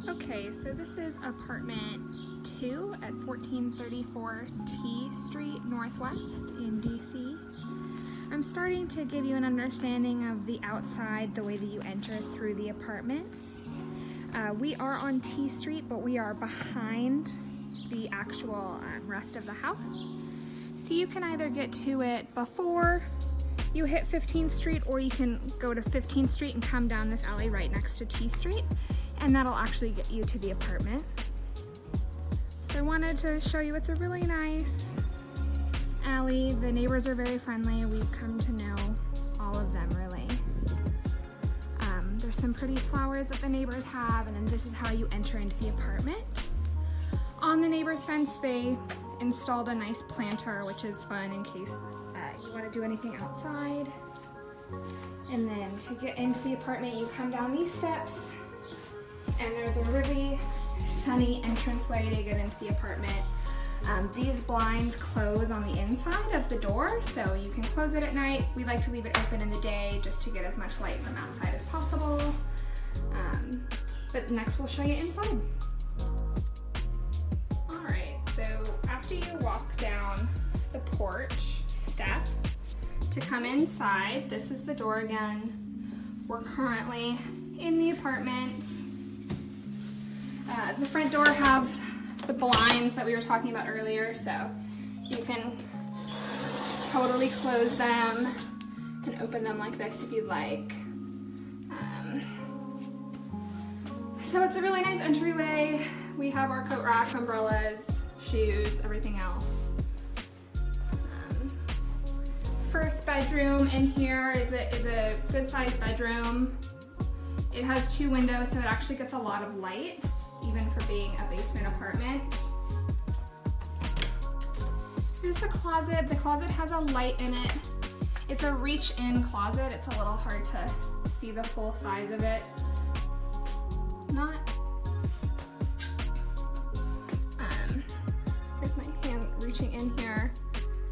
Okay, so this is apartment 2 at 1434 T Street Northwest in DC. I'm starting to give you an understanding of the outside, the way that you enter through the apartment. We are on T Street, but we are behind the actual rest of the house. So you can either get to it before you hit 15th Street, or you can go to 15th Street and come down this alley right next to T Street, and that'll actually get you to the apartment. So I wanted to show you, it's a really nice alley. The neighbors are very friendly. We've come to know all of them, really. There's some pretty flowers that the neighbors have, and then this is how you enter into the apartment. On the neighbor's fence, they installed a nice planter, which is fun in case you want to do anything outside. And then to get into the apartment, you come down these steps, and there's a really sunny entranceway to get into the apartment. These blinds close on the inside of the door, so you can close it at night. We like to leave it open in the day just to get as much light from outside as possible. But next we'll show you inside. Alright, so after you walk down the porch steps to come inside, this is the door again. We're currently in the apartment. The front door have the blinds that we were talking about earlier, so you can totally close them and open them like this if you'd like. So it's a really nice entryway. We have our coat rack, umbrellas, shoes, everything else. First bedroom in here is a good sized bedroom. It has 2 windows, so it actually gets a lot of light, even for being a basement apartment. Here's the closet. The closet has a light in it. It's a reach-in closet. It's a little hard to see the full size of it. Here's my hand reaching in here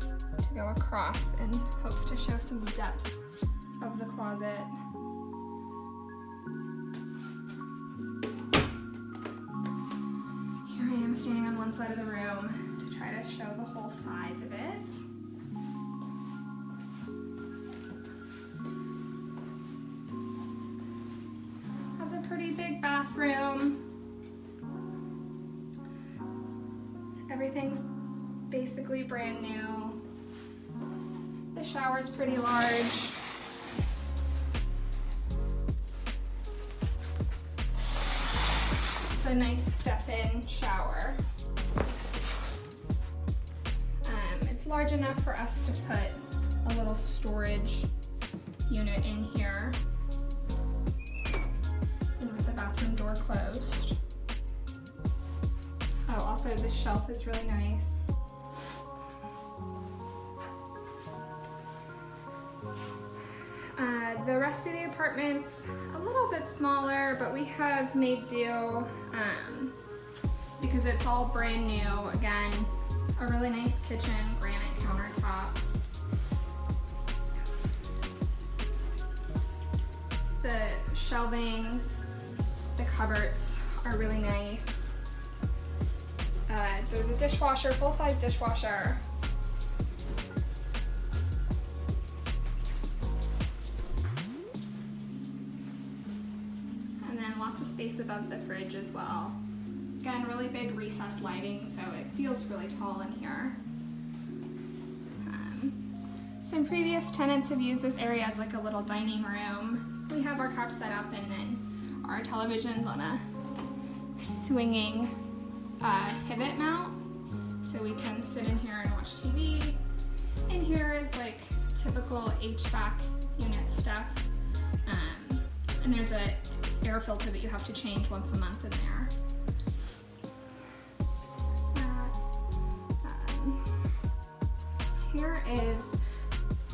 to go across in hopes to show some depth of the closet. Here I am standing on one side of the room to try to show the whole size of it. Has a pretty big bathroom. Everything's basically brand new. The shower's pretty large. It's a nice step-in shower. It's large enough for us to put a little storage unit in here, and with the bathroom door closed. Oh, also this shelf is really nice. The rest of the apartment's a little bit smaller, but we have made do because it's all brand new. Again, a really nice kitchen, granite countertops. The shelvings, the cupboards are really nice. There's a dishwasher, full-size dishwasher. And then lots of space above the fridge as well. Again, really big recessed lighting, so it feels really tall in here. Some previous tenants have used this area as like a little dining room. We have our couch set up, and then our television's on a swinging pivot mount, so we can sit in here and watch TV. And here is like typical HVAC unit stuff. And there's a air filter that you have to change once a month in there.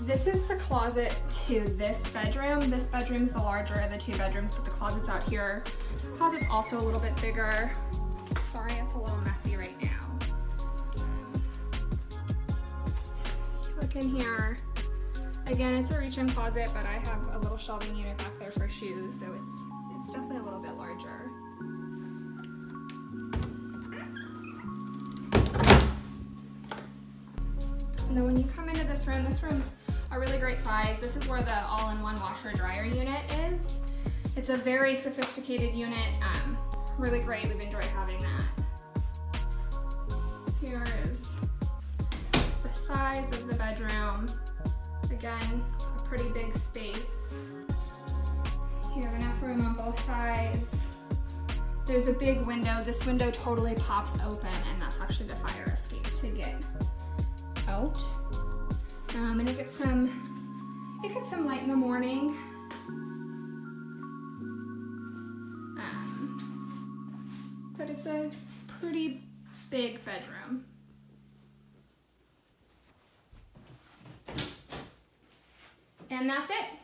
This is the closet to this bedroom. This bedroom's the larger of the 2 bedrooms, but the closet's out here. The closet's also a little bit bigger. Sorry, it's a little messy right now. Look in here. Again, it's a reach-in closet, but I have a little shelving unit back there for shoes, so it's definitely a little bit larger. then when you come into this room's a really great size. This is where the all-in-one washer dryer unit is. It's a very sophisticated unit, really great. We've enjoyed having that. Here is the size of the bedroom. Again, a pretty big space. You have enough room on both sides. There's a big window. This window totally pops open, and that's actually the fire escape to get out. And it gets some light in the morning. But it's a pretty big bedroom. And that's it.